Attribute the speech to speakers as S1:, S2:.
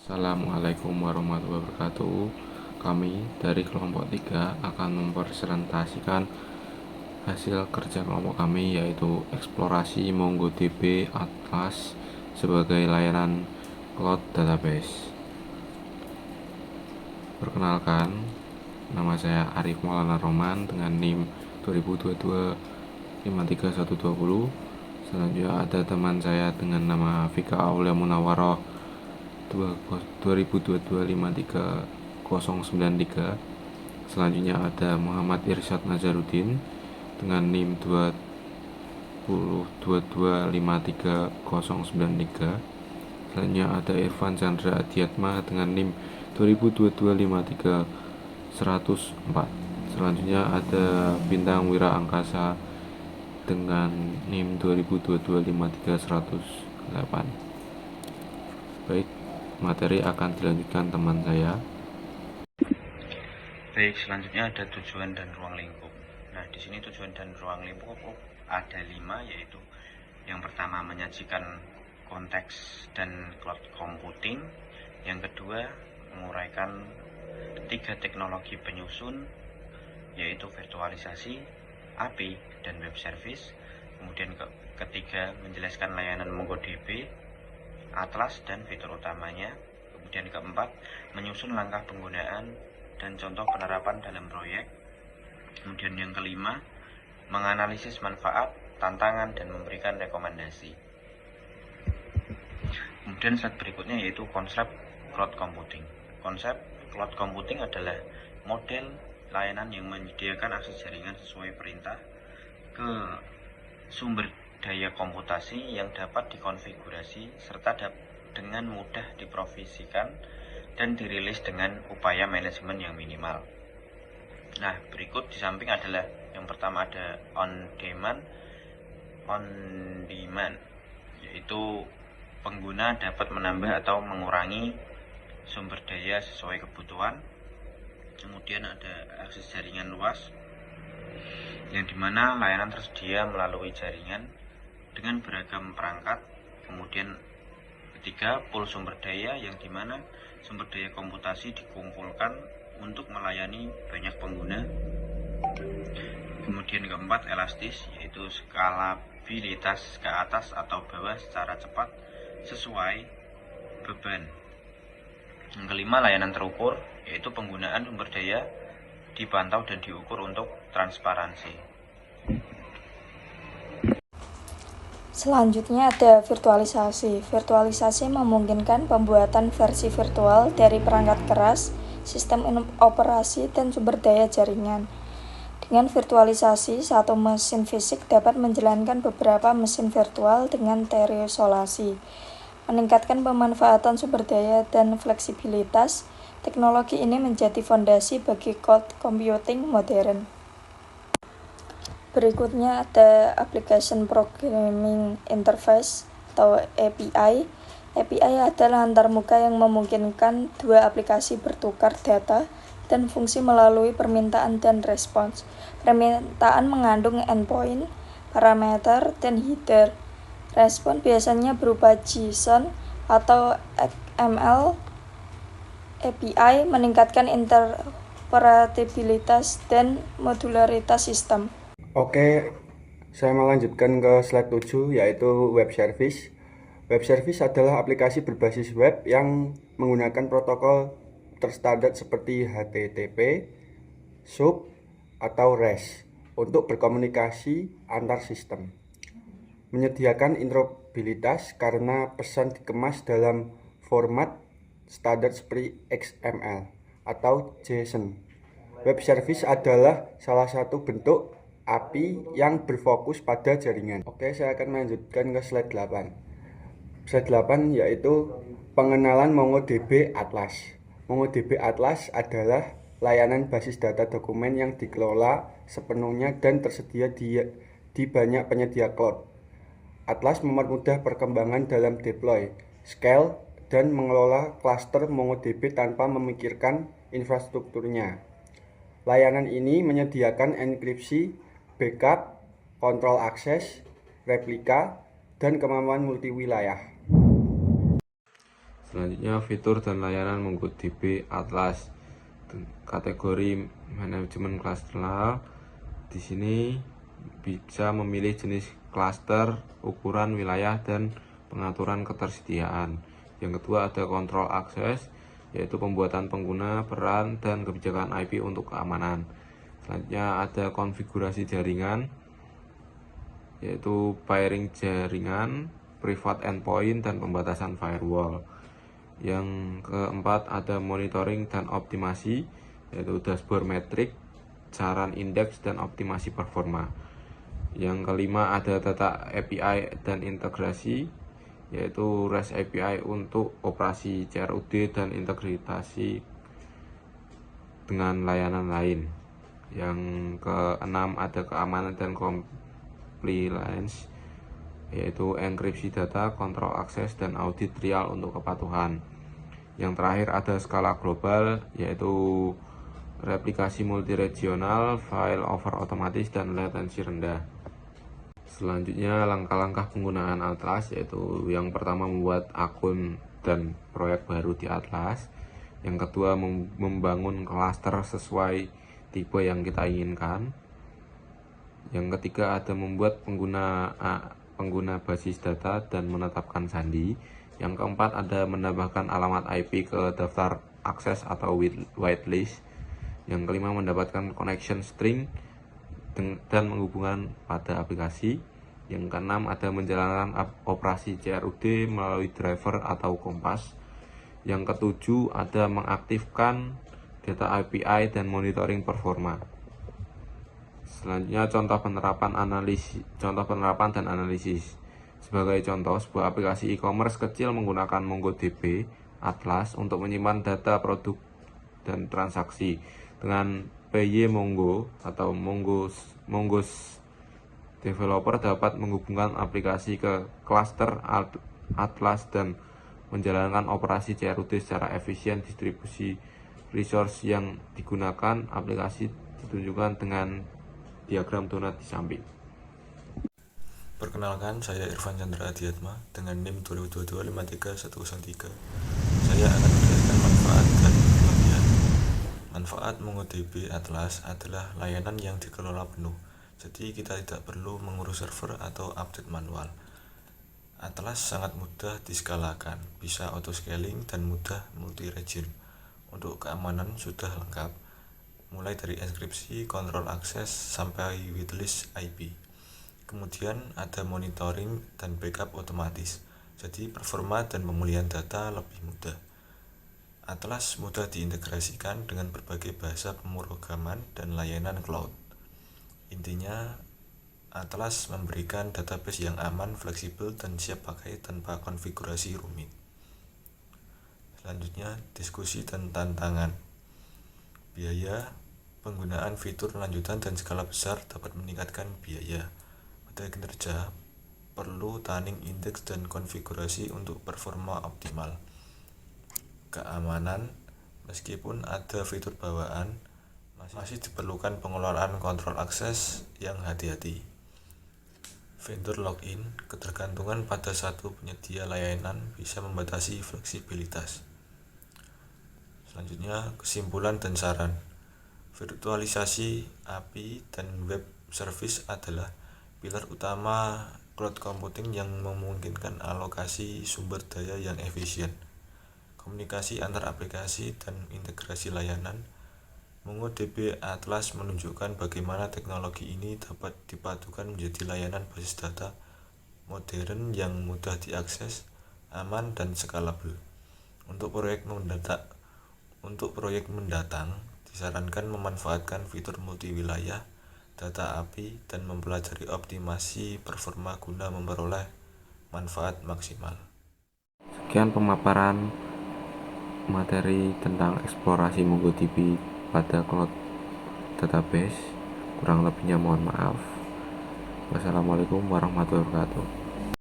S1: Assalamualaikum warahmatullahi wabarakatuh. Kami dari kelompok 3 akan mempresentasikan hasil kerja kelompok kami, yaitu eksplorasi MongoDB Atlas sebagai layanan cloud database. Perkenalkan, nama saya Arif Maulana Roman dengan NIM 2022 Selanjutnya ada teman saya dengan nama Vika Aulia Munawaroh 2022-53093. Selanjutnya ada Muhammad Irsyad Nazaruddin dengan NIM 2022-53093. Selanjutnya ada Irfan Chandra Adiatma dengan NIM 2022-53104. Selanjutnya ada Bintang Wira Angkasa dengan NIM 2022-53108. Baik, materi akan dilanjutkan teman saya.
S2: Baik, selanjutnya ada tujuan dan ruang lingkup. Nah, di sini tujuan dan ruang lingkup ada 5, yaitu yang pertama menyajikan konteks dan cloud computing. Yang kedua, menguraikan 3 teknologi penyusun, yaitu virtualisasi, API, dan web service. Kemudian ketiga, menjelaskan layanan MongoDB, Atlas, dan fitur utamanya. Kemudian keempat, menyusun langkah penggunaan dan contoh penerapan dalam proyek. Kemudian yang kelima, menganalisis manfaat, tantangan, dan memberikan rekomendasi. Kemudian slide berikutnya yaitu konsep cloud computing. Konsep cloud computing adalah model layanan yang menyediakan akses jaringan sesuai perintah ke sumber daya komputasi yang dapat dikonfigurasi serta dengan mudah diprovisikan dan dirilis dengan upaya manajemen yang minimal. Nah, berikut di samping adalah yang pertama ada on demand, yaitu pengguna dapat menambah atau mengurangi sumber daya sesuai kebutuhan. Kemudian ada akses jaringan luas, yang dimana layanan tersedia melalui jaringan dengan beragam perangkat. Kemudian ketiga, pool sumber daya, yang dimana sumber daya komputasi dikumpulkan untuk melayani banyak pengguna. Kemudian keempat, elastis, yaitu skalabilitas ke atas atau bawah secara cepat sesuai beban. Yang kelima, layanan terukur, yaitu penggunaan sumber daya dipantau dan diukur untuk transparansi.
S3: Selanjutnya ada virtualisasi. Virtualisasi memungkinkan pembuatan versi virtual dari perangkat keras, sistem operasi, dan sumber daya jaringan. Dengan virtualisasi, satu mesin fisik dapat menjalankan beberapa mesin virtual dengan terisolasi. Meningkatkan pemanfaatan sumber daya dan fleksibilitas, teknologi ini menjadi fondasi bagi cloud computing modern. Berikutnya ada Application Programming Interface atau API. API adalah antarmuka yang memungkinkan dua aplikasi bertukar data dan fungsi melalui permintaan dan respons. Permintaan mengandung endpoint, parameter, dan header. Respon biasanya berupa JSON atau XML. API meningkatkan interoperabilitas dan modularitas sistem.
S4: Oke, saya melanjutkan ke slide 7, yaitu web service. Web service adalah aplikasi berbasis web yang menggunakan protokol terstandar seperti HTTP, SOAP, atau REST untuk berkomunikasi antar sistem. Menyediakan interoperabilitas karena pesan dikemas dalam format standar seperti XML atau JSON. Web service adalah salah satu bentuk API yang berfokus pada jaringan. Oke, saya akan melanjutkan ke slide 8. Slide 8 yaitu pengenalan MongoDB Atlas. MongoDB Atlas adalah layanan basis data dokumen yang dikelola sepenuhnya dan tersedia di banyak penyedia cloud. Atlas mempermudah perkembangan dalam deploy, scale, dan mengelola klaster MongoDB tanpa memikirkan infrastrukturnya. Layanan ini menyediakan enkripsi, backup, kontrol akses, replika, dan kemampuan multiwilayah.
S1: Selanjutnya fitur dan layanan MongoDB Atlas. Kategori manajemen klaster. Di sini bisa memilih jenis klaster, ukuran wilayah, dan pengaturan ketersediaan. Yang kedua ada kontrol akses, yaitu pembuatan pengguna, peran, dan kebijakan IP untuk keamanan. Selanjutnya ada konfigurasi jaringan, yaitu pairing jaringan, private endpoint, dan pembatasan firewall. Yang keempat ada monitoring dan optimasi, yaitu dashboard metrik, saran indeks, dan optimasi performa. Yang kelima ada data API dan integrasi, yaitu REST API untuk operasi CRUD dan integrasi dengan layanan lain. Yang keenam ada keamanan dan compliance, yaitu enkripsi data, kontrol akses, dan audit trial untuk kepatuhan. Yang terakhir ada skala global, yaitu replikasi multiregional, file over otomatis, dan latensi rendah. Selanjutnya langkah-langkah penggunaan Atlas, yaitu yang pertama membuat akun dan proyek baru di Atlas. Yang kedua membangun klaster sesuai tipe yang kita inginkan. Yang ketiga ada membuat pengguna basis data dan menetapkan sandi. Yang keempat ada menambahkan alamat IP ke daftar akses atau whitelist. Yang kelima mendapatkan connection string dan menghubungkan pada aplikasi. Yang keenam ada menjalankan operasi CRUD melalui driver atau kompas. Yang ketujuh ada mengaktifkan data API dan monitoring performa. Selanjutnya contoh penerapan dan analisis. Sebagai contoh, sebuah aplikasi e-commerce kecil menggunakan MongoDB Atlas untuk menyimpan data produk dan transaksi. Dengan PY Mongo atau Mongo's developer dapat menghubungkan aplikasi ke klaster Atlas dan menjalankan operasi CRUD secara efisien. Distribusi resource yang digunakan aplikasi ditunjukkan dengan diagram donat di samping.
S5: Perkenalkan, saya Irfan Chandra Adiatma dengan NIM 2022-53103. Saya akan menjelaskan manfaat dan kelebihan. Manfaat MongoDB Atlas adalah layanan yang dikelola penuh, jadi kita tidak perlu mengurus server atau update manual. Atlas sangat mudah diskalakan, bisa auto-scaling dan mudah multi-region. Untuk keamanan sudah lengkap, mulai dari enkripsi, kontrol akses, sampai whitelist IP. Kemudian ada monitoring dan backup otomatis, jadi performa dan pemulihan data lebih mudah. Atlas mudah diintegrasikan dengan berbagai bahasa pemrograman dan layanan cloud. Intinya, Atlas memberikan database yang aman, fleksibel, dan siap pakai tanpa konfigurasi rumit. Selanjutnya, diskusi dan tantangan. Biaya, penggunaan fitur lanjutan dan skala besar dapat meningkatkan biaya. Pada kinerja, perlu tuning indeks dan konfigurasi untuk performa optimal. Keamanan, meskipun ada fitur bawaan, masih diperlukan pengelolaan kontrol akses yang hati-hati. Vendor login, ketergantungan pada satu penyedia layanan bisa membatasi fleksibilitas. Selanjutnya, kesimpulan dan saran. Virtualisasi API dan web service adalah pilar utama cloud computing yang memungkinkan alokasi sumber daya yang efisien, komunikasi antar aplikasi, dan integrasi layanan. MongoDB Atlas menunjukkan bagaimana teknologi ini dapat dipadukan menjadi layanan basis data modern yang mudah diakses, aman, dan scalable. Untuk proyek mendatang, disarankan memanfaatkan fitur multi-wilayah, data API, dan mempelajari optimasi performa guna memperoleh manfaat maksimal.
S1: Sekian pemaparan materi tentang eksplorasi MongoDB pada cloud database. Kurang lebihnya mohon maaf. Wassalamualaikum warahmatullahi wabarakatuh.